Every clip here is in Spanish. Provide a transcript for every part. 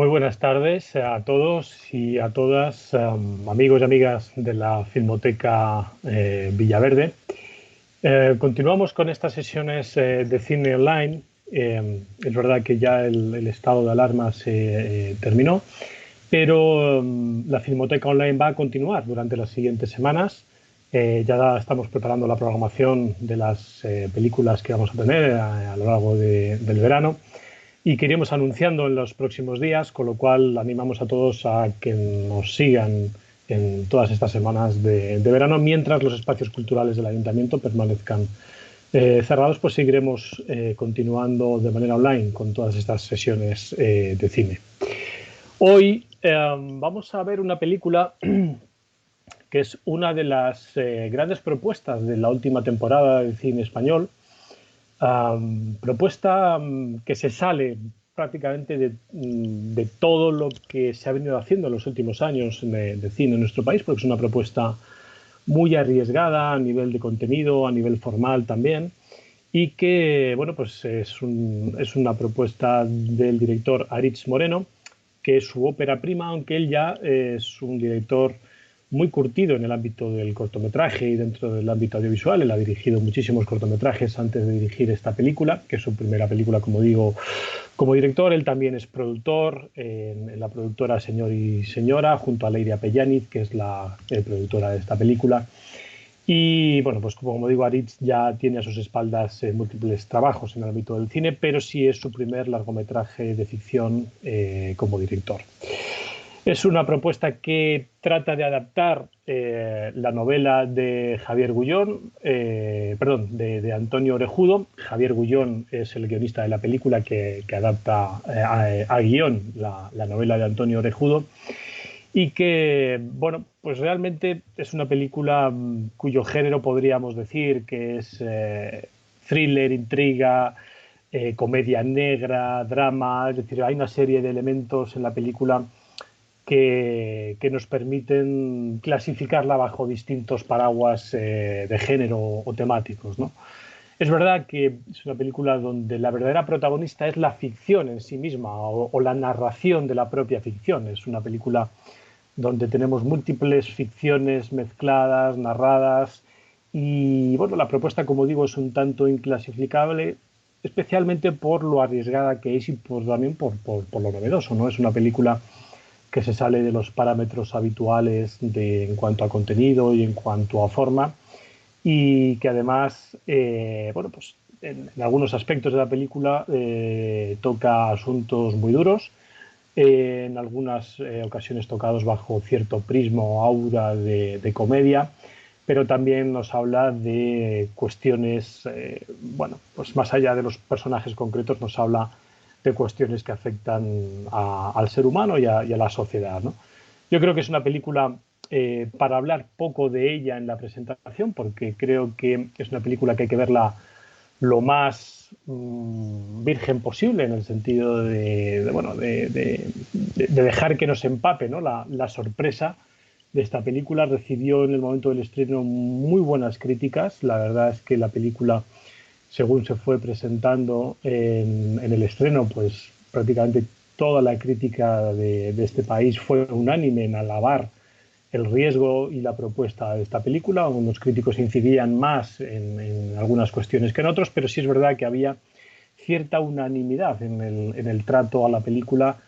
Muy buenas tardes a todos y a todas, amigos y amigas de la Filmoteca Villaverde. Continuamos con estas sesiones de cine online. Es verdad que ya el estado de alarma se terminó, pero la Filmoteca Online va a continuar durante las siguientes semanas. Ya estamos preparando la programación de las películas que vamos a tener a lo largo del verano y que iremos anunciando en los próximos días, con lo cual animamos a todos a que nos sigan en todas estas semanas de verano, mientras los espacios culturales del ayuntamiento permanezcan cerrados. Pues seguiremos continuando de manera online con todas estas sesiones de cine. Hoy vamos a ver una película que es una de las grandes propuestas de la última temporada del cine español. Propuesta que se sale prácticamente de todo lo que se ha venido haciendo en los últimos años de cine en nuestro país, porque es una propuesta muy arriesgada a nivel de contenido, a nivel formal también, y que, bueno, pues es una propuesta del director Aritz Moreno, que es su ópera prima, aunque él ya es un director muy curtido en el ámbito del cortometraje y dentro del ámbito audiovisual. Él ha dirigido muchísimos cortometrajes antes de dirigir esta película, que es su primera película, como digo, como director. Él también es productor en la productora Señor y Señora, junto a Leiria Pellaniz, que es la productora de esta película. Y bueno, pues como digo, Aritz ya tiene a sus espaldas múltiples trabajos en el ámbito del cine, pero sí es su primer largometraje de ficción como director. Es una propuesta que trata de adaptar la novela de Javier Gullón, perdón, de Antonio Orejudo. Javier Gullón es el guionista de la película que adapta a guión la novela de Antonio Orejudo, y que, bueno, pues realmente es una película cuyo género podríamos decir que es thriller, intriga, comedia negra, drama. Es decir, hay una serie de elementos en la película que nos permiten clasificarla bajo distintos paraguas de género o temáticos, ¿no? Es verdad que es una película donde la verdadera protagonista es la ficción en sí misma o la narración de la propia ficción. Es una película donde tenemos múltiples ficciones mezcladas, narradas, y bueno, la propuesta, como digo, es un tanto inclasificable, especialmente por lo arriesgada que es y también por lo novedoso, ¿no? Es una película que se sale de los parámetros habituales en cuanto a contenido y en cuanto a forma, y que además, bueno, pues en algunos aspectos de la película toca asuntos muy duros, en algunas ocasiones tocados bajo cierto prisma o aura de comedia, pero también nos habla de cuestiones, bueno, pues más allá de los personajes concretos, nos habla de cuestiones que afectan al ser humano y a la sociedad, ¿no? Yo creo que es una película para hablar poco de ella en la presentación, porque creo que es una película que hay que verla lo más virgen posible, en el sentido bueno, de dejar que nos empape, ¿no? La sorpresa de esta película. Recibió en el momento del estreno muy buenas críticas. La verdad es que la película, según se fue presentando en el estreno, pues prácticamente toda la crítica de este país fue unánime en alabar el riesgo y la propuesta de esta película. Algunos críticos incidían más en algunas cuestiones que en otros, pero sí es verdad que había cierta unanimidad en el trato a la película,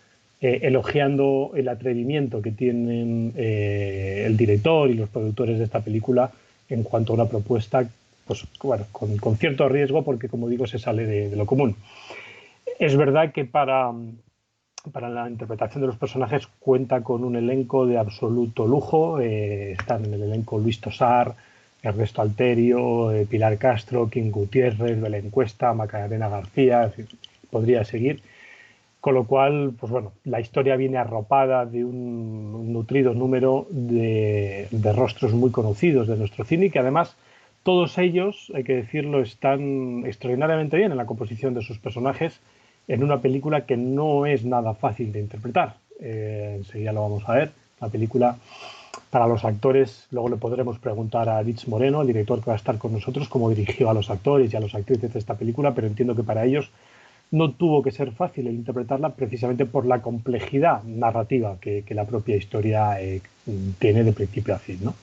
elogiando el atrevimiento que tienen el director y los productores de esta película en cuanto a una propuesta, pues bueno, con cierto riesgo, porque como digo, se sale de lo común. Es verdad que para la interpretación de los personajes cuenta con un elenco de absoluto lujo. Están en el elenco Luis Tosar, Ernesto Alterio, Pilar Castro, Kim Gutiérrez, Belén Cuesta, Macarena García, en fin, podría seguir. Con lo cual, pues bueno, la historia viene arropada de un nutrido número de rostros muy conocidos de nuestro cine, y que además todos ellos, hay que decirlo, están extraordinariamente bien en la composición de sus personajes, en una película que no es nada fácil de interpretar. Enseguida lo vamos a ver. La película, para los actores, luego le podremos preguntar a Aritz Moreno, el director que va a estar con nosotros, cómo dirigió a los actores y a las actrices de esta película, pero entiendo que para ellos no tuvo que ser fácil el interpretarla precisamente por la complejidad narrativa que la propia historia tiene de principio a fin, ¿no?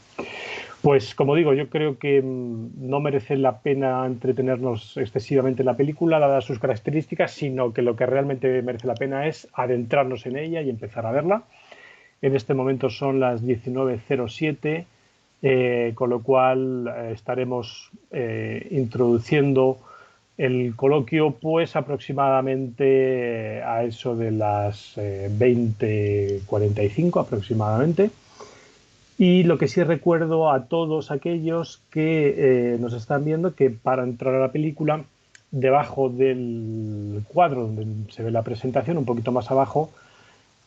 Pues como digo, yo creo que no merece la pena entretenernos excesivamente en la película, dadas sus características, sino que lo que realmente merece la pena es adentrarnos en ella y empezar a verla. En este momento son las 19:07, con lo cual estaremos introduciendo el coloquio pues aproximadamente a eso de las 20:45 aproximadamente. Y lo que sí recuerdo a todos aquellos que nos están viendo, que para entrar a la película, debajo del cuadro donde se ve la presentación, un poquito más abajo,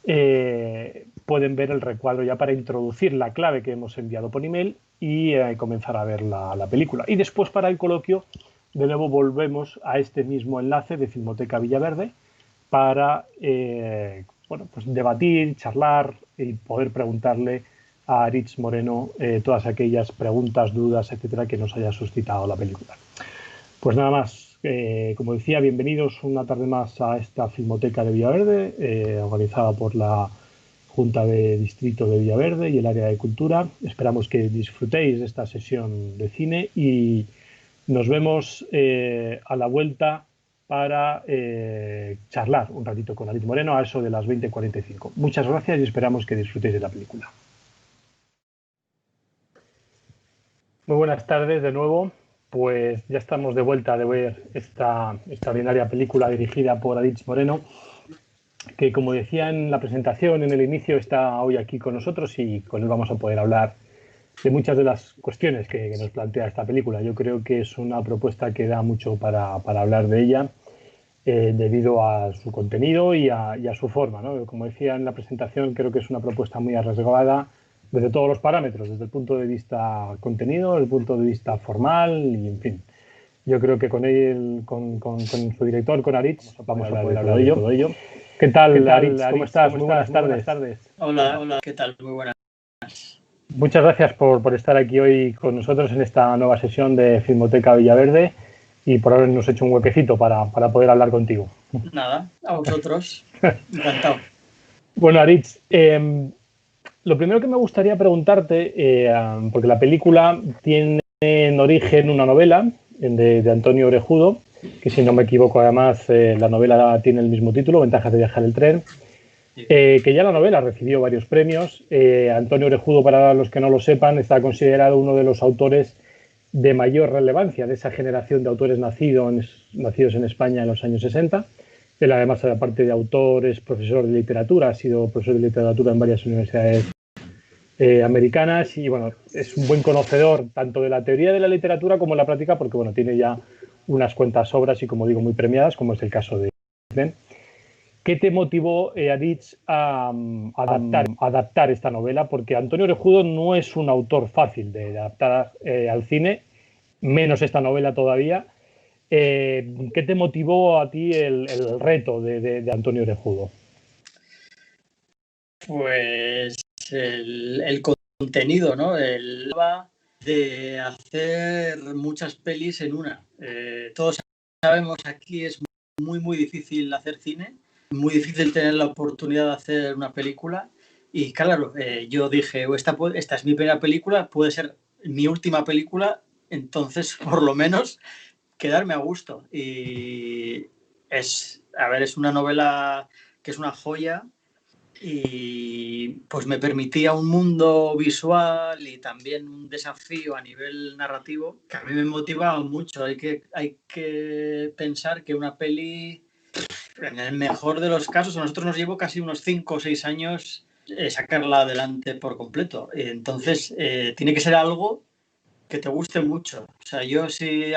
pueden ver el recuadro ya para introducir la clave que hemos enviado por email y comenzar a ver la película. Y después para el coloquio, de nuevo volvemos a este mismo enlace de Filmoteca Villaverde para bueno, pues debatir, charlar y poder preguntarle a Aritz Moreno todas aquellas preguntas, dudas, etcétera, que nos haya suscitado la película. Pues nada más, como decía, bienvenidos una tarde más a esta Filmoteca de Villaverde, organizada por la Junta de Distrito de Villaverde y el área de cultura. Esperamos que disfrutéis de esta sesión de cine y nos vemos a la vuelta para charlar un ratito con Aritz Moreno a eso de las 20:45. Muchas gracias y esperamos que disfrutéis de la película. Muy buenas tardes de nuevo. Pues ya estamos de vuelta de ver esta extraordinaria película dirigida por Aritz Moreno, que como decía en la presentación, en el inicio, está hoy aquí con nosotros y con él vamos a poder hablar de muchas de las cuestiones que nos plantea esta película. Yo creo que es una propuesta que da mucho para hablar de ella, debido a su contenido y a su forma, ¿no? Como decía en la presentación, creo que es una propuesta muy arriesgada desde todos los parámetros, desde el punto de vista contenido, desde el punto de vista formal y, en fin, yo creo que con él, con su director, con Aritz, vamos a poder hablar de todo ello. ¿Qué tal, Aritz? ¿Cómo estás? Muy buenas tardes. Hola, ¿qué tal? Muy buenas. Muchas gracias por estar aquí hoy con nosotros en esta nueva sesión de Filmoteca Villaverde y por habernos hecho un huequecito para poder hablar contigo. Nada, a vosotros. Encantado. Bueno, Aritz, lo primero que me gustaría preguntarte, porque la película tiene en origen una novela de Antonio Orejudo, que si no me equivoco además la novela tiene el mismo título, Ventajas de viajar en tren, que ya la novela recibió varios premios. Antonio Orejudo, para los que no lo sepan, está considerado uno de los autores de mayor relevancia de esa generación de autores nacidos en España en los años 60. Él además, aparte de autor, es profesor de literatura, ha sido profesor de literatura en varias universidades americanas y bueno, es un buen conocedor tanto de la teoría de la literatura como de la práctica, porque bueno, tiene ya unas cuantas obras y, como digo, muy premiadas, como es el caso de Ben. ¿Qué te motivó, Aritz, a adaptar esta novela? Porque Antonio Orejudo no es un autor fácil de adaptar al cine, menos esta novela todavía. ¿Qué te motivó a ti el reto de Antonio Orejudo? Pues el contenido, ¿no? El de hacer muchas pelis en una. Todos sabemos aquí es muy difícil hacer cine, muy difícil tener la oportunidad de hacer una película. Y claro, yo dije, esta es mi primera película, puede ser mi última película, entonces por lo menos quedarme a gusto. Y es una novela que es una joya y pues me permitía un mundo visual y también un desafío a nivel narrativo que a mí me motivaba mucho. Hay que pensar que una peli, en el mejor de los casos, a nosotros nos llevó casi unos 5 o 6 años sacarla adelante por completo. Entonces, tiene que ser algo que te guste mucho. O sea, yo si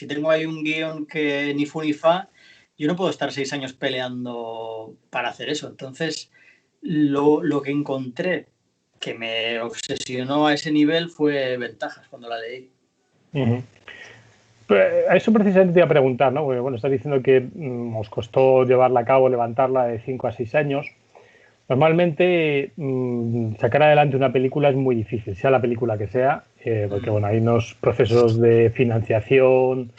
tengo ahí un guión que ni fu ni fa, yo no puedo estar 6 años peleando para hacer eso. Entonces, lo que encontré que me obsesionó a ese nivel fue Ventajas cuando la leí. Uh-huh. A eso precisamente te iba a preguntar, ¿no? Porque, bueno, estás diciendo que os costó llevarla a cabo, levantarla de 5 a 6 años. Normalmente sacar adelante una película es muy difícil, sea la película que sea, porque bueno, hay unos procesos de financiación,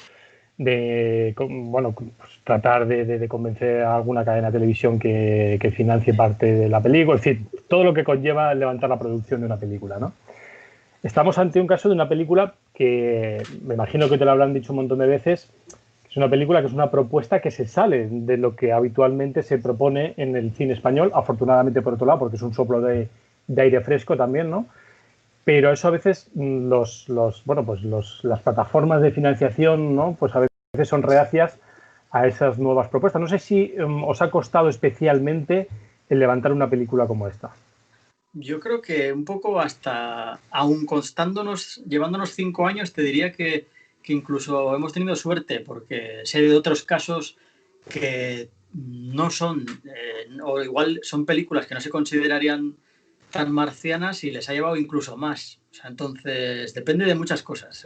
bueno, pues tratar de convencer a alguna cadena de televisión que financie parte de la película, es decir, todo lo que conlleva levantar la producción de una película, ¿no? Estamos ante un caso de una película que me imagino que te lo habrán dicho un montón de veces. Es una película que es una propuesta que se sale de lo que habitualmente se propone en el cine español, afortunadamente por otro lado, porque es un soplo de aire fresco también, ¿no? Pero eso a veces las plataformas de financiación, ¿no? Pues a veces son reacias a esas nuevas propuestas. No sé si os ha costado especialmente el levantar una película como esta. Yo creo que un poco hasta, aún costándonos, llevándonos 5 años, te diría que incluso hemos tenido suerte, porque sé de otros casos que no son, o igual son películas que no se considerarían tan marcianas y les ha llevado incluso más. O sea, entonces, depende de muchas cosas.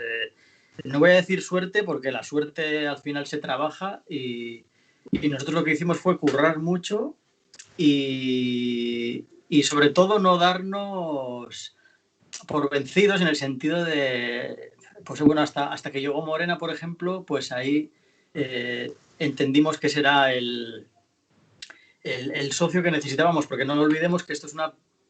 No voy a decir suerte, porque la suerte al final se trabaja y nosotros lo que hicimos fue currar mucho y sobre todo no darnos por vencidos en el sentido de, pues bueno, hasta que llegó Morena, por ejemplo, pues ahí entendimos que será el socio que necesitábamos, porque no olvidemos que esto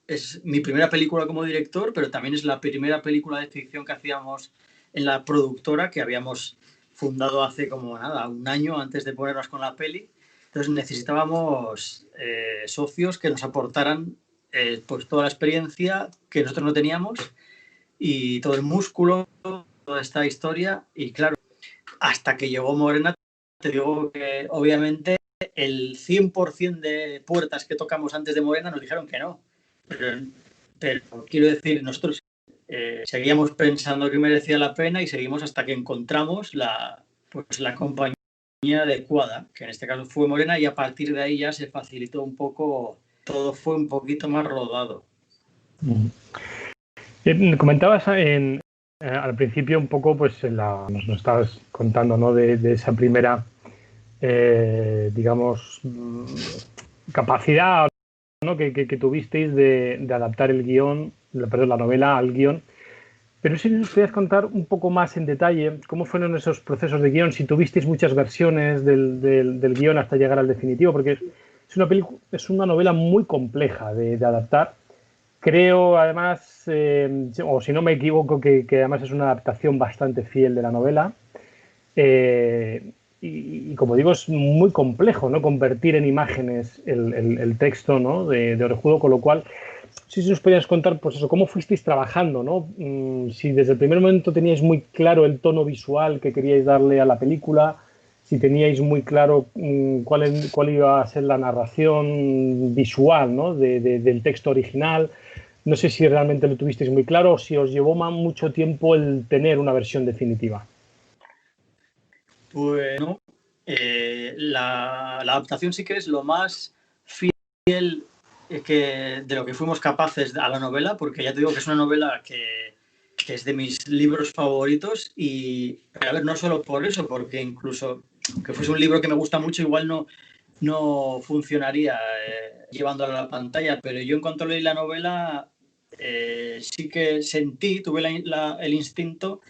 es mi primera película como director, pero también es la primera película de ficción que hacíamos en la productora, que habíamos fundado hace como nada, un año antes de ponernos con la peli. Entonces necesitábamos socios que nos aportaran pues toda la experiencia que nosotros no teníamos y todo el músculo, toda esta historia. Y claro, hasta que llegó Morena, te digo que obviamente el 100% de puertas que tocamos antes de Morena nos dijeron que no. Pero quiero decir, nosotros seguíamos pensando que merecía la pena y seguimos hasta que encontramos pues, la compañía adecuada, que en este caso fue Morena, y a partir de ahí ya se facilitó un poco, todo fue un poquito más rodado. Comentabas al principio un poco, pues nos estabas contando, ¿no? de esa primera, digamos, capacidad, ¿no? que tuvisteis de adaptar el guión, perdón, la novela al guión. Pero si nos podías contar un poco más en detalle cómo fueron esos procesos de guión, si tuvisteis muchas versiones del guión hasta llegar al definitivo, porque es una novela muy compleja de adaptar. Creo, además, o si no me equivoco, que además es una adaptación bastante fiel de la novela. Y como digo, es muy complejo, ¿no? Convertir en imágenes el texto, ¿no? de Orejudo, con lo cual, si nos podías contar, pues eso, cómo fuisteis trabajando, ¿no? Si desde el primer momento teníais muy claro el tono visual que queríais darle a la película, si teníais muy claro cuál iba a ser la narración visual, ¿no? del texto original. No sé si realmente lo tuvisteis muy claro o si os llevó mucho tiempo el tener una versión definitiva. Bueno, la adaptación sí que es lo más fiel de lo que fuimos capaces a la novela, porque ya te digo que es una novela que es de mis libros favoritos y, a ver, no solo por eso, porque incluso que fuese un libro que me gusta mucho, igual no funcionaría llevándolo a la pantalla, pero yo en cuanto leí la novela sí que tuve el instinto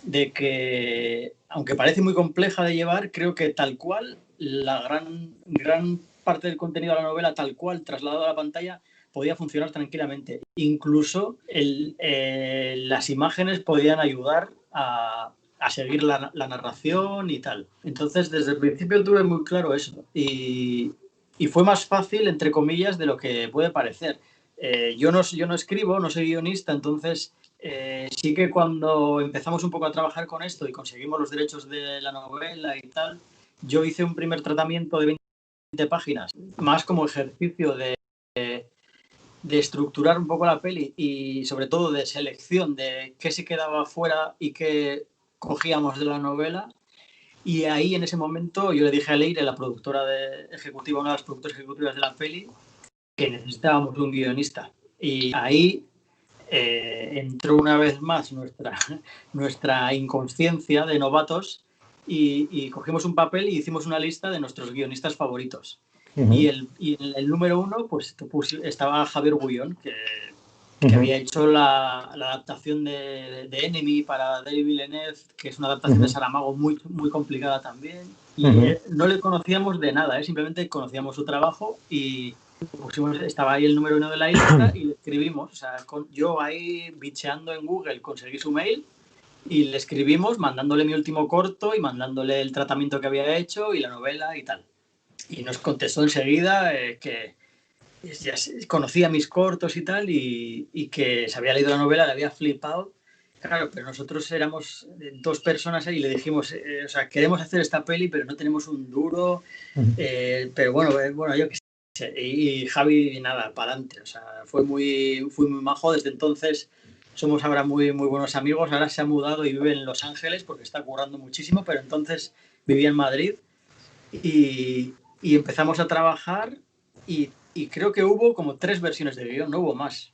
de que, aunque parece muy compleja de llevar, creo que tal cual, la gran parte del contenido de la novela, tal cual, trasladado a la pantalla, podía funcionar tranquilamente. Incluso las imágenes podían ayudar a seguir la narración y tal. Entonces, desde el principio tuve muy claro eso. Y fue más fácil, entre comillas, de lo que puede parecer. Yo no escribo, no soy guionista, entonces sí que cuando empezamos un poco a trabajar con esto y conseguimos los derechos de la novela y tal, yo hice un primer tratamiento de 20 páginas, más como ejercicio de estructurar un poco la peli y sobre todo de selección de qué se quedaba fuera y qué cogíamos de la novela. Y ahí en ese momento yo le dije a Leire, la productora ejecutiva, una de las productoras ejecutivas de la peli, que necesitábamos un guionista. Y ahí entró una vez más nuestra inconsciencia de novatos y cogimos un papel y hicimos una lista de nuestros guionistas favoritos. Y el número 1 pues estaba Javier Bullón, que había hecho la adaptación de Enemy para David Villeneuve, que es una adaptación de Saramago muy, muy complicada también. Y no le conocíamos de nada, simplemente conocíamos su trabajo y estaba ahí el número 1 de la lista y le escribimos. O sea, yo ahí bicheando en Google conseguí su mail y le escribimos mandándole mi último corto y mandándole el tratamiento que había hecho y la novela y tal. Y nos contestó enseguida que ya conocía mis cortos y tal, y que se había leído la novela, le había flipado. Claro, pero nosotros éramos 2 personas ahí y le dijimos, o sea, queremos hacer esta peli, pero no tenemos un duro, pero bueno, yo qué sé. Y Javi, nada, para adelante. O sea, fue muy majo. Desde entonces somos ahora muy, muy buenos amigos. Ahora se ha mudado y vive en Los Ángeles porque está currando muchísimo, pero entonces vivía en Madrid y empezamos a trabajar y creo que hubo como 3 versiones de guión, no hubo más.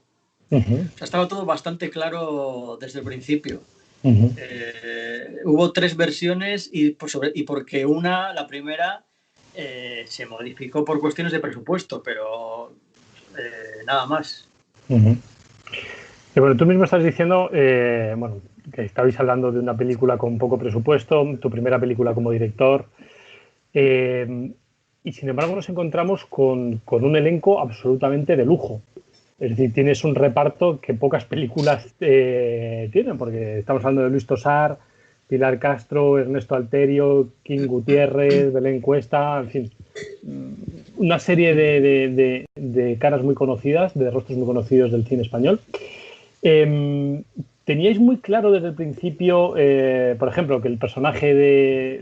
O sea, estaba todo bastante claro desde el principio. Hubo 3 versiones y porque la primera, se modificó por cuestiones de presupuesto, pero nada más. Y bueno, tú mismo estás diciendo bueno, que estabais hablando de una película con poco presupuesto, tu primera película como director. Y sin embargo nos encontramos con un elenco absolutamente de lujo. Es decir, tienes un reparto que pocas películas tienen, porque estamos hablando de Luis Tosar, Pilar Castro, Ernesto Alterio, King Gutiérrez, Belén Cuesta, en fin, una serie de caras muy conocidas, de rostros muy conocidos del cine español. ¿Teníais muy claro desde el principio, por ejemplo, que el personaje de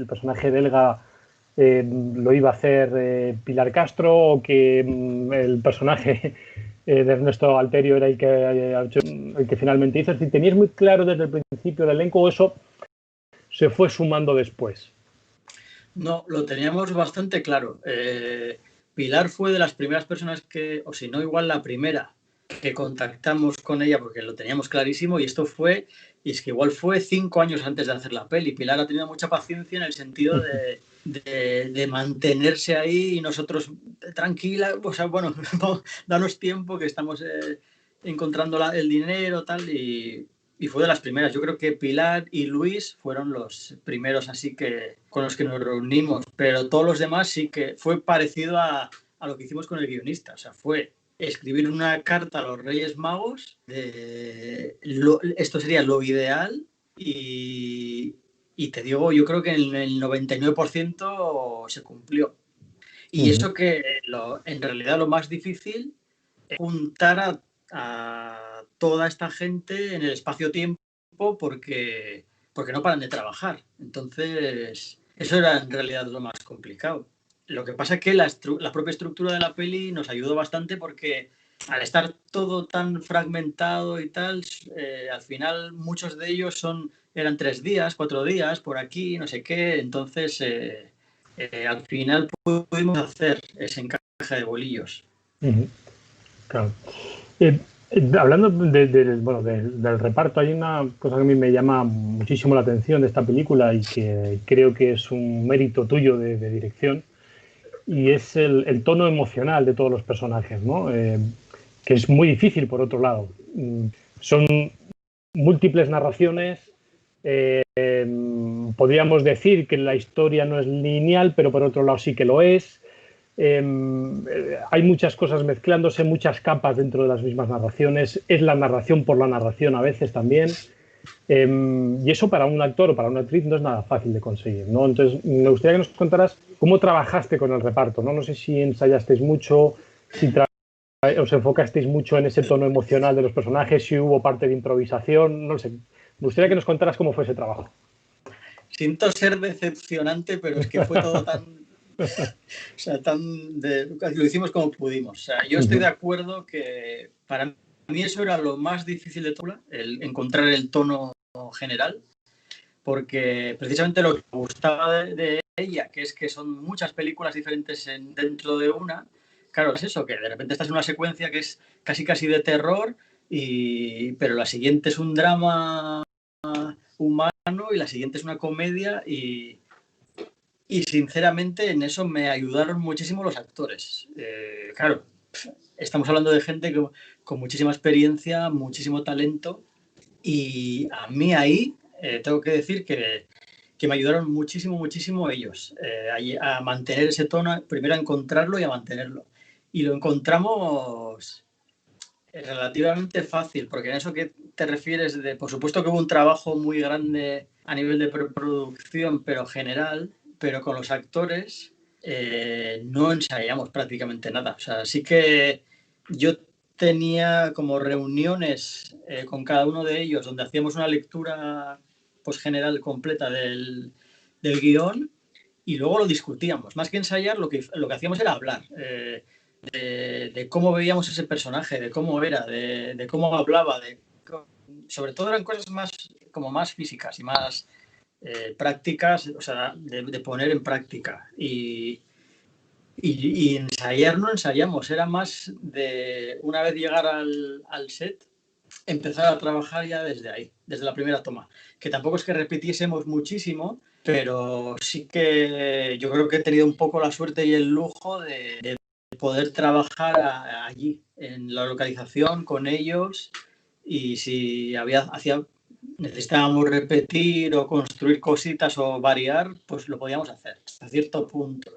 Elga lo iba a hacer Pilar Castro, o que el personaje de Ernesto Alterio era el que finalmente hizo? Es decir, ¿teníais muy claro desde el principio el elenco o eso se fue sumando después? No, lo teníamos bastante claro. Pilar fue de las primeras personas que, o si no, igual la primera que contactamos con ella porque lo teníamos clarísimo, y es que igual fue 5 años antes de hacer la peli. Pilar ha tenido mucha paciencia en el sentido de mantenerse ahí y nosotros tranquila, o sea, bueno, danos tiempo que estamos encontrando el dinero, tal, y fue de las primeras. Yo creo que Pilar y Luis fueron los primeros así que con los que nos reunimos, pero todos los demás sí que fue parecido a lo que hicimos con el guionista. O sea, fue escribir una carta a los Reyes Magos esto sería lo ideal, y te digo, yo creo que en el 99% se cumplió. Y eso que en realidad lo más difícil es juntar a toda esta gente en el espacio-tiempo porque no paran de trabajar. Entonces, eso era en realidad lo más complicado. Lo que pasa es que la propia estructura de la peli nos ayudó bastante porque al estar todo tan fragmentado y tal, al final muchos de ellos eran 3 días, 4 días, por aquí, no sé qué. Entonces, al final pudimos hacer ese encaje de bolillos. Claro. Hablando del reparto, hay una cosa que a mí me llama muchísimo la atención de esta película y que creo que es un mérito tuyo de dirección, y es el tono emocional de todos los personajes, ¿no? Que es muy difícil, por otro lado. Son múltiples narraciones. Podríamos decir que la historia no es lineal, pero por otro lado sí que lo es. Hay muchas cosas mezclándose, muchas capas dentro de las mismas narraciones. Es la narración por la narración a veces también. Y eso para un actor o para una actriz no es nada fácil de conseguir, ¿no? Entonces, me gustaría que nos contaras cómo trabajaste con el reparto, ¿no? No sé si ensayasteis mucho, si os enfocasteis mucho en ese tono emocional de los personajes, si hubo parte de improvisación, no sé. Me gustaría que nos contaras cómo fue ese trabajo. Siento ser decepcionante, pero es que fue todo o sea, lo hicimos como pudimos. O sea, yo estoy de acuerdo que para mí eso era lo más difícil de todo, el encontrar el tono general, porque precisamente lo que me gustaba de ella, que es que son muchas películas diferentes dentro de una. Claro, es eso, que de repente estás en una secuencia que es casi de terror, pero la siguiente es un drama humano y la siguiente es una comedia, y sinceramente en eso me ayudaron muchísimo los actores. Claro, estamos hablando de gente con muchísima experiencia, muchísimo talento, y a mí ahí tengo que decir que me ayudaron muchísimo, muchísimo ellos a mantener ese tono, primero a encontrarlo y a mantenerlo. Y lo encontramos relativamente fácil, porque en eso que te refieres, por supuesto que hubo un trabajo muy grande a nivel de preproducción, pero general, pero con los actores no ensayamos prácticamente nada. O sea, sí que yo tenía como reuniones con cada uno de ellos donde hacíamos una lectura pues, general completa del guión y luego lo discutíamos. Más que ensayar, lo que hacíamos era hablar. De cómo veíamos ese personaje, de cómo era, de cómo hablaba, sobre todo eran cosas más físicas y más prácticas, o sea, de poner en práctica. Y ensayar no ensayamos, era más de una vez llegar al set, empezar a trabajar ya desde ahí, desde la primera toma. Que tampoco es que repitiésemos muchísimo, pero sí que yo creo que he tenido un poco la suerte y el lujo de poder trabajar allí, en la localización, con ellos, y si necesitábamos repetir o construir cositas o variar, pues lo podíamos hacer hasta cierto punto,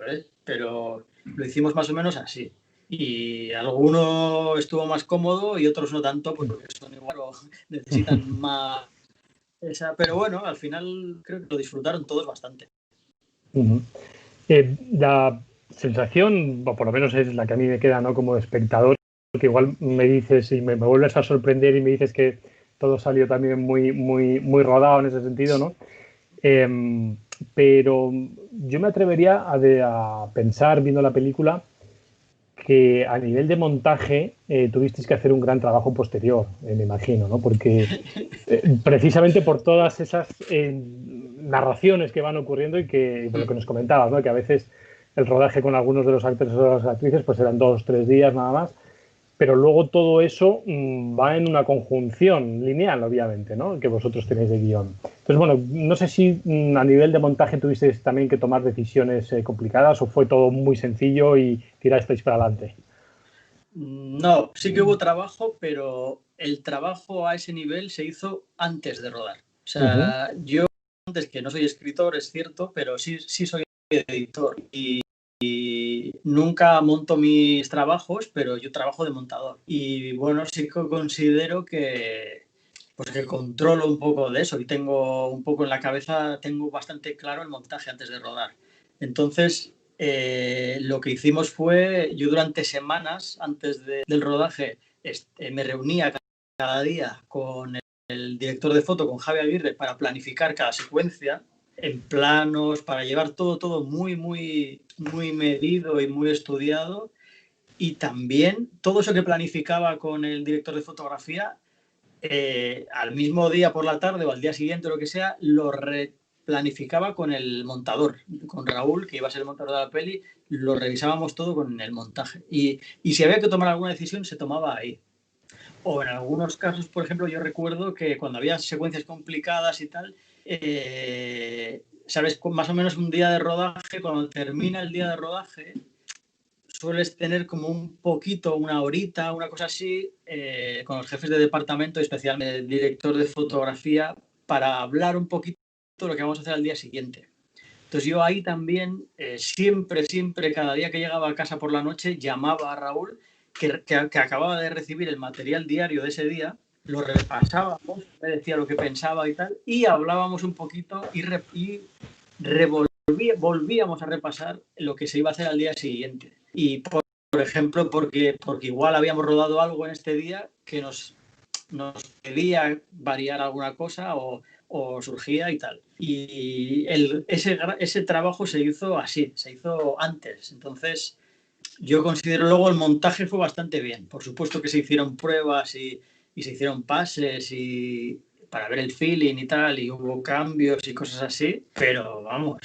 pero lo hicimos más o menos así. Y alguno estuvo más cómodo y otros no tanto, porque son igual o necesitan más pero bueno, al final creo que lo disfrutaron todos bastante. La sensación, o por lo menos es la que a mí me queda, ¿no?, como espectador, que igual me dices y me vuelves a sorprender y me dices que todo salió también muy, muy, muy rodado en ese sentido, ¿no? Pero yo me atrevería a pensar, viendo la película, que a nivel de montaje tuvisteis que hacer un gran trabajo posterior, me imagino, ¿no? Porque precisamente por todas esas narraciones que van ocurriendo y que lo que nos comentabas, ¿no?, que a veces el rodaje con algunos de los actores o las actrices pues eran 2 o 3 días nada más, pero luego todo eso va en una conjunción lineal, obviamente, ¿no?, que vosotros tenéis de guión. Entonces, bueno, no sé si a nivel de montaje tuvisteis también que tomar decisiones complicadas o fue todo muy sencillo y tirasteis para adelante. No, sí que hubo trabajo, pero el trabajo a ese nivel se hizo antes de rodar. O sea, yo antes, que no soy escritor, es cierto, pero sí soy editor y nunca monto mis trabajos, pero yo trabajo de montador. Y bueno, sí que considero que controlo un poco de eso y tengo un poco en la cabeza, tengo bastante claro el montaje antes de rodar. Entonces, lo que hicimos fue, yo durante semanas antes del rodaje me reunía cada día con el director de foto, con Javi Aguirre, para planificar cada secuencia en planos, para llevar todo muy, muy, muy medido y muy estudiado. Y también todo eso que planificaba con el director de fotografía, al mismo día por la tarde o al día siguiente o lo que sea, lo planificaba con el montador, con Raúl, que iba a ser el montador de la peli, lo revisábamos todo con el montaje. Y si había que tomar alguna decisión, se tomaba ahí. O en algunos casos, por ejemplo, yo recuerdo que cuando había secuencias complicadas y tal, sabes, más o menos un día de rodaje, cuando termina el día de rodaje, sueles tener como un poquito, una horita, una cosa así, con los jefes de departamento, especialmente el director de fotografía, para hablar un poquito de lo que vamos a hacer al día siguiente. Entonces yo ahí también, siempre, cada día que llegaba a casa por la noche, llamaba a Raúl, que acababa de recibir el material diario de ese día, lo repasábamos, me decía lo que pensaba y tal, y hablábamos un poquito y volvíamos a repasar lo que se iba a hacer al día siguiente. Y por ejemplo, porque igual habíamos rodado algo en este día que nos pedía variar alguna cosa o surgía y tal. Y ese trabajo se hizo así, se hizo antes. Entonces, yo considero luego el montaje fue bastante bien. Por supuesto que se hicieron pruebas y se hicieron pases y para ver el feeling y tal, y hubo cambios y cosas así, pero vamos,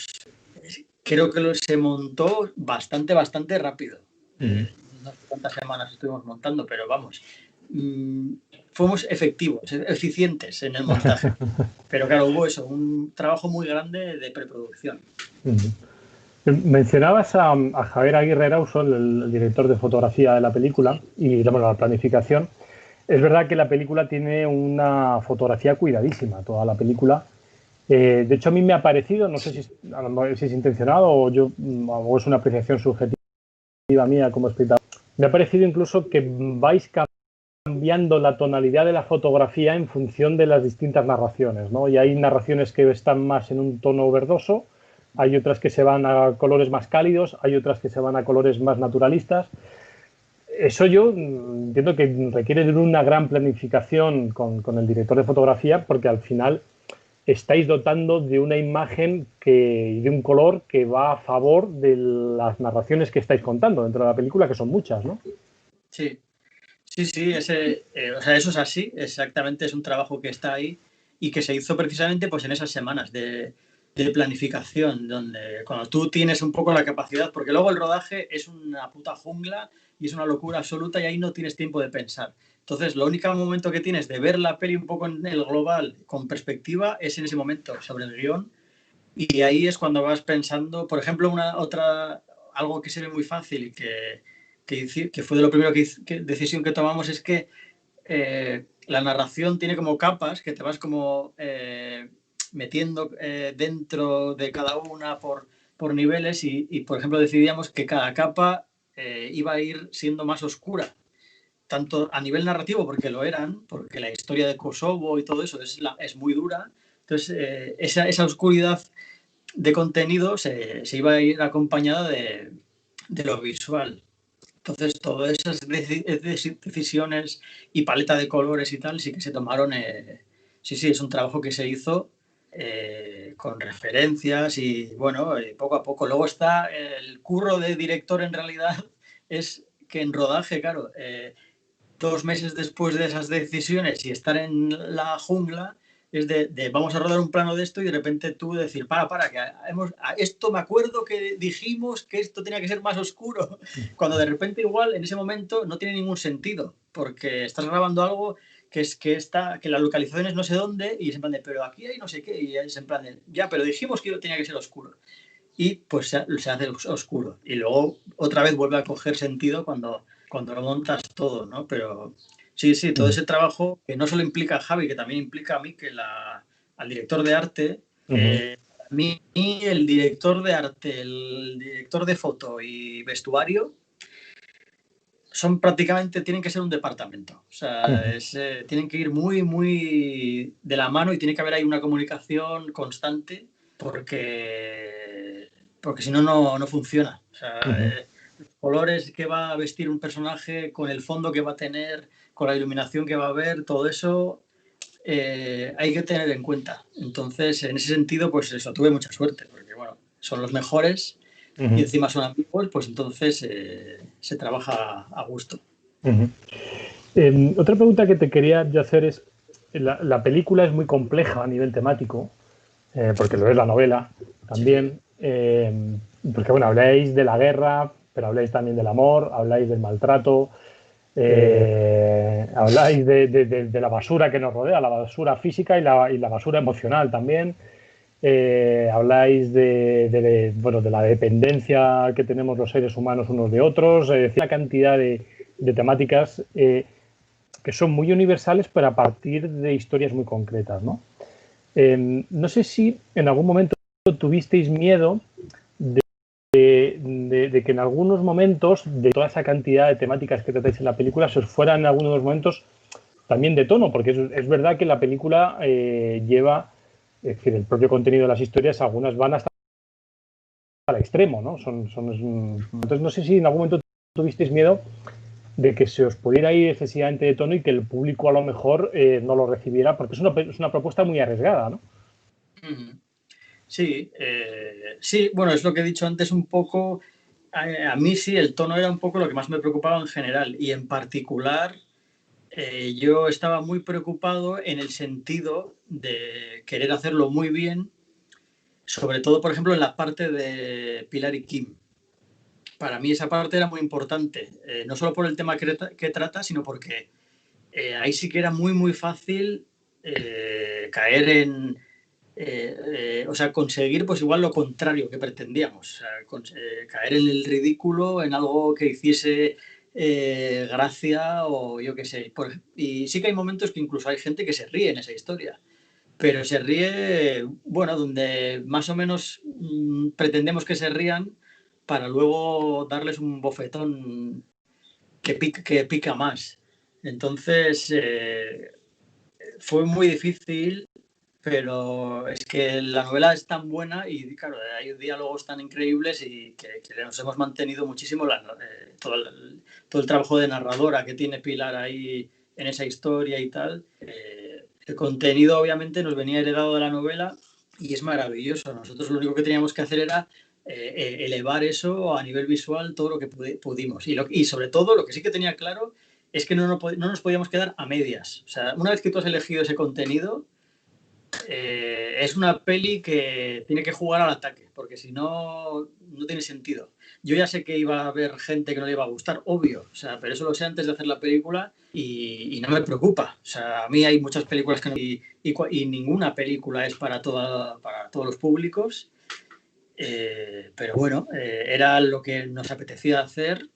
creo que se montó bastante rápido. No sé cuántas semanas estuvimos montando, pero vamos, fuimos efectivos, eficientes en el montaje. Pero claro, hubo eso, un trabajo muy grande de preproducción. Mencionabas a Javier Aguirre Erauso, el director de fotografía de la película y la planificación. Es verdad que la película tiene una fotografía cuidadísima, toda la película. De hecho, a mí me ha parecido, no sé a lo mejor si es intencionado o es una apreciación subjetiva mía como espectador, me ha parecido incluso que vais cambiando la tonalidad de la fotografía en función de las distintas narraciones, ¿no? Y hay narraciones que están más en un tono verdoso, hay otras que se van a colores más cálidos, hay otras que se van a colores más naturalistas. Eso yo entiendo que requiere de una gran planificación con el director de fotografía, porque al final estáis dotando de una imagen y de un color que va a favor de las narraciones que estáis contando dentro de la película, que son muchas, ¿no? Sí, sí, o sea, eso es así, exactamente, es un trabajo que está ahí y que se hizo precisamente pues en esas semanas de planificación, donde cuando tú tienes un poco la capacidad, porque luego el rodaje es una puta jungla y es una locura absoluta y ahí no tienes tiempo de pensar. Entonces, lo único momento que tienes de ver la peli un poco en el global, con perspectiva, es en ese momento sobre el guión, y ahí es cuando vas pensando, por ejemplo, algo que se ve muy fácil y que fue de lo primero decisión que tomamos es que la narración tiene como capas que te vas como metiendo dentro de cada una por niveles por ejemplo, decidíamos que cada capa iba a ir siendo más oscura, tanto a nivel narrativo, porque lo eran, porque la historia de Kosovo y todo eso es muy dura. Entonces, esa oscuridad de contenido se iba a ir acompañada de lo visual. Entonces, todas esas decisiones y paleta de colores y tal, sí que se tomaron. Sí, es un trabajo que se hizo con referencias y, bueno, poco a poco. Luego está el curro de director, en realidad, es que en rodaje, claro, 2 meses después de esas decisiones y estar en la jungla, es de vamos a rodar un plano de esto y de repente tú decir, que esto me acuerdo que dijimos que esto tenía que ser más oscuro, cuando de repente igual en ese momento no tiene ningún sentido, porque estás grabando algo que la localización es no sé dónde y es en plan de, pero aquí hay no sé qué, y es en plan de, ya, pero dijimos que tenía que ser oscuro. Y pues se hace oscuro. Y luego otra vez vuelve a coger sentido cuando lo montas todo, ¿no? Pero sí, todo ese trabajo que no solo implica a Javi, que también implica a mí, al director de arte. A mí el director de arte, el director de foto y vestuario tienen que ser un departamento. O sea, tienen que ir muy, muy de la mano y tiene que haber ahí una comunicación constante porque si no, no funciona. O sea, los colores que va a vestir un personaje, con el fondo que va a tener, con la iluminación que va a haber, todo eso hay que tener en cuenta. Entonces, en ese sentido, pues eso, tuve mucha suerte, porque bueno, son los mejores y encima son amigos, pues entonces se trabaja a gusto. Otra pregunta que te quería yo hacer es, la película es muy compleja a nivel temático, porque lo es la novela también, porque bueno, habláis de la guerra, pero habláis también del amor, habláis del maltrato, habláis de la basura que nos rodea, la basura física y la basura emocional también. Habláis bueno, de la dependencia que tenemos los seres humanos unos de otros, una cantidad de temáticas que son muy universales, pero a partir de historias muy concretas, ¿no? No sé si en algún momento tuvisteis miedo de que en algunos momentos, de toda esa cantidad de temáticas que tratáis en la película, se os fueran en algunos momentos también de tono, porque es verdad que la película lleva, es decir, el propio contenido de las historias, algunas van hasta al extremo, ¿no? Entonces no sé si en algún momento tuvisteis miedo de que se os pudiera ir excesivamente de tono y que el público a lo mejor no lo recibiera, porque es una propuesta muy arriesgada, ¿no? Sí, sí, bueno, es lo que he dicho antes un poco. A mí sí, el tono era un poco lo que más me preocupaba en general y en particular yo estaba muy preocupado en el sentido de querer hacerlo muy bien, sobre todo, por ejemplo, en la parte de Pilar y Kim. Para mí esa parte era muy importante, no solo por el tema que trata, sino porque ahí sí que era muy, muy fácil caer o sea, conseguir pues igual lo contrario que pretendíamos, o sea, caer en el ridículo, en algo que hiciese gracia o yo qué sé. Y sí que hay momentos que incluso hay gente que se ríe en esa historia, pero se ríe, bueno, donde más o menos pretendemos que se rían para luego darles un bofetón que pica más. Entonces, fue muy difícil, pero es que la novela es tan buena y, claro, hay diálogos tan increíbles y que nos hemos mantenido muchísimo todo el trabajo de narradora que tiene Pilar ahí en esa historia y tal. El contenido, obviamente, nos venía heredado de la novela y es maravilloso. Nosotros lo único que teníamos que hacer era elevar eso a nivel visual todo lo que pudimos. Y sobre todo, lo que sí que tenía claro es que no nos podíamos quedar a medias. O sea, una vez que tú has elegido ese contenido, es una peli que tiene que jugar al ataque, porque si no, no tiene sentido. Yo ya sé que iba a haber gente que no le iba a gustar, obvio, o sea, pero eso lo sé antes de hacer la película y no me preocupa. O sea, a mí hay muchas películas que no, y ninguna película es para todos los públicos, pero bueno, era lo que nos apetecía hacer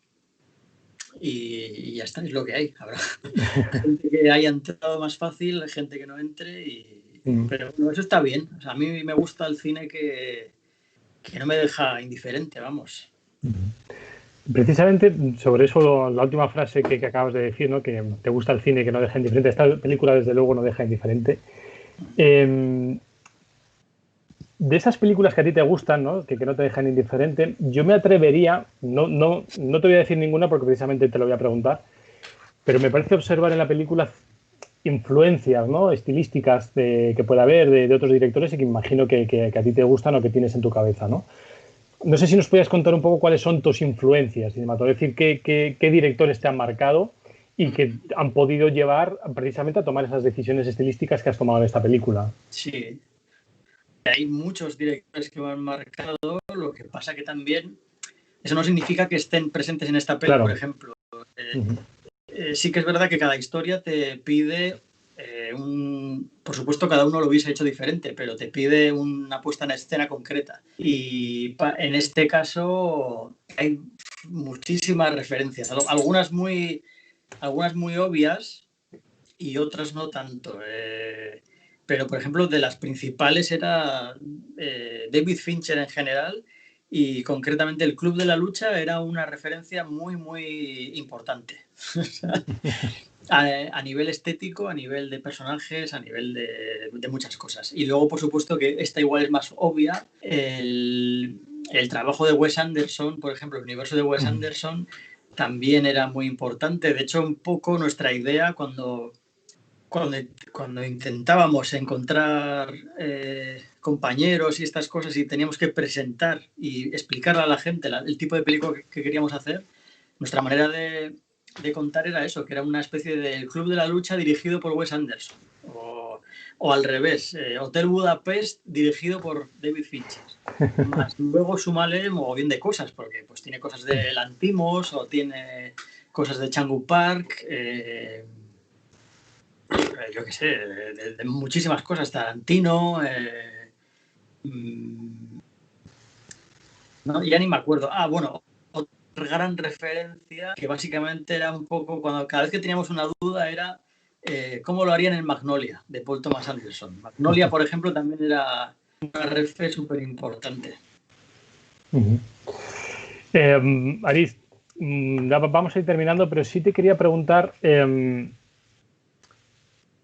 y ya está, es lo que hay. Habrá gente que haya entrado más fácil, gente que no entre, pero bueno, eso está bien. O sea, a mí me gusta el cine que no me deja indiferente, vamos. Precisamente sobre eso, la última frase que acabas de decir, ¿no? Que te gusta el cine que no deja indiferente. Esta película, desde luego, no deja indiferente. De esas películas que a ti te gustan, ¿no? Que no te dejan indiferente, yo me atrevería, no te voy a decir ninguna porque precisamente te lo voy a preguntar, pero me parece observar en la película influencias, ¿no? Estilísticas que pueda haber de otros directores y que imagino que a ti te gustan o que tienes en tu cabeza, ¿no? No sé si nos podías contar un poco cuáles son tus influencias cinematográficas, decir, qué directores te han marcado y que han podido llevar precisamente a tomar esas decisiones estilísticas que has tomado en esta película. Sí, hay muchos directores que me han marcado, lo que pasa que también eso no significa que estén presentes en esta peli, Claro. por ejemplo. Sí que es verdad que cada historia te pide por supuesto, cada uno lo hubiese hecho diferente, pero te pide una puesta en escena concreta. Y en este caso hay muchísimas referencias, algunas muy obvias y otras no tanto. Pero, por ejemplo, de las principales era David Fincher en general y concretamente el Club de la Lucha era una referencia muy, muy importante. A nivel estético, a nivel de personajes, a nivel de muchas cosas. Y luego, por supuesto, que esta igual es más obvia, el trabajo de Wes Anderson, por ejemplo, el universo de Wes Anderson también era muy importante. De hecho, un poco nuestra idea cuando intentábamos encontrar compañeros y estas cosas y teníamos que presentar y explicarle a la gente el tipo de película que queríamos hacer, nuestra manera de contar era eso, que era una especie del Club de la Lucha dirigido por Wes Anderson. O al revés, Hotel Budapest dirigido por David Fincher. Más luego súmale mogollón de cosas, porque pues tiene cosas de Lanthimos o tiene cosas de Changu Park, yo qué sé, de muchísimas cosas, Tarantino, no, ya ni me acuerdo. Bueno, otra gran referencia que básicamente era un poco, cada vez que teníamos una duda era cómo lo harían en Magnolia, de Paul Thomas Anderson. Magnolia, por ejemplo, también era una refe súper importante. Aris, vamos a ir terminando, pero sí te quería preguntar,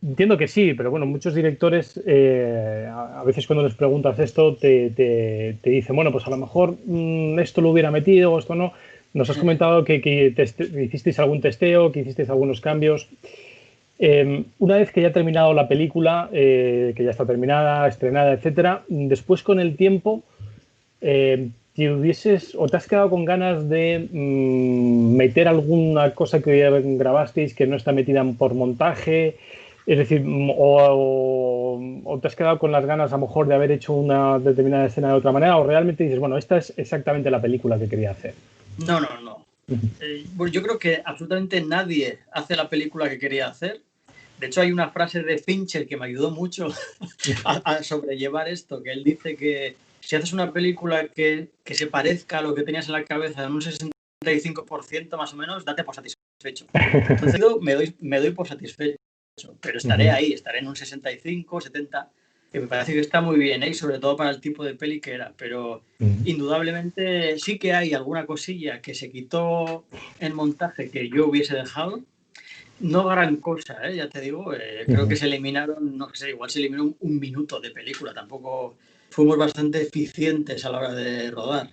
entiendo que sí, pero bueno, muchos directores a veces cuando les preguntas esto te dicen, bueno, pues a lo mejor esto lo hubiera metido o esto no. Nos has comentado que hicisteis algún testeo, que hicisteis algunos cambios. Una vez que ya ha terminado la película, que ya está terminada, estrenada, etcétera, después con el tiempo, si hubieses o te has quedado con ganas de meter alguna cosa que grabasteis que no está metida por montaje, es decir, o te has quedado con las ganas a lo mejor de haber hecho una determinada escena de otra manera, o realmente dices, bueno, esta es exactamente la película que quería hacer. No. Yo creo que absolutamente nadie hace la película que quería hacer. De hecho, hay una frase de Fincher que me ayudó mucho a sobrellevar esto, que él dice que si haces una película que se parezca a lo que tenías en la cabeza en un 60% 65% más o menos, date por satisfecho. Entonces me doy por satisfecho, pero estaré ahí, estaré en un 65, 70, que me parece que está muy bien, ¿eh? Y sobre todo para el tipo de peli que era, pero indudablemente sí que hay alguna cosilla que se quitó en montaje que yo hubiese dejado. No gran cosa, ya te digo, creo que se eliminaron, no sé, igual se eliminó un minuto de película, tampoco fuimos bastante eficientes a la hora de rodar.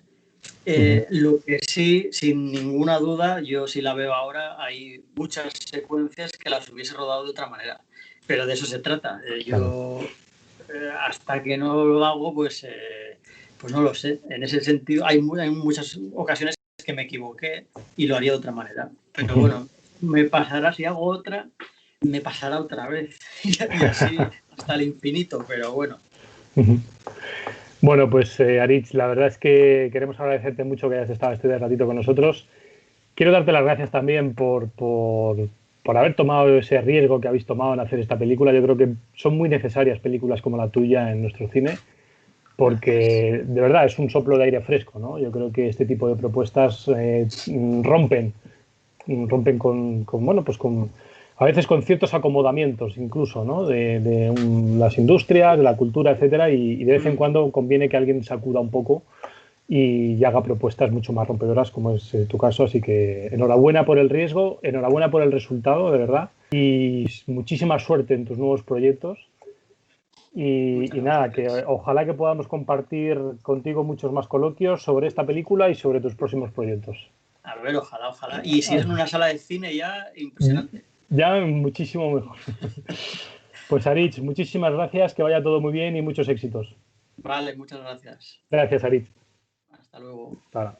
Lo que sí, sin ninguna duda, yo sí la veo ahora, hay muchas secuencias que las hubiese rodado de otra manera, pero de eso se trata. Yo, hasta que no lo hago, pues no lo sé. En ese sentido, hay muchas ocasiones que me equivoqué y lo haría de otra manera, pero bueno, me pasará, si hago otra, me pasará otra vez y así hasta el infinito, pero bueno. Bueno, pues Aritz, la verdad es que queremos agradecerte mucho que hayas estado este ratito con nosotros. Quiero darte las gracias también por haber tomado ese riesgo que habéis tomado en hacer esta película. Yo creo que son muy necesarias películas como la tuya en nuestro cine, porque de verdad es un soplo de aire fresco, ¿no? Yo creo que este tipo de propuestas rompen bueno, pues a veces con ciertos acomodamientos incluso, ¿no? de las industrias, de la cultura, etcétera, y de vez en cuando conviene que alguien sacuda un poco y haga propuestas mucho más rompedoras, como es tu caso. Así que enhorabuena por el riesgo, enhorabuena por el resultado, de verdad, y muchísima suerte en tus nuevos proyectos. Y nada, que ojalá que podamos compartir contigo muchos más coloquios sobre esta película y sobre tus próximos proyectos. A ver, ojalá. Y si es en una sala de cine ya, impresionante. Ya muchísimo mejor. Pues Aritz, muchísimas gracias, que vaya todo muy bien y muchos éxitos. Vale, muchas gracias. Gracias, Aritz. Hasta luego. Hasta ahora.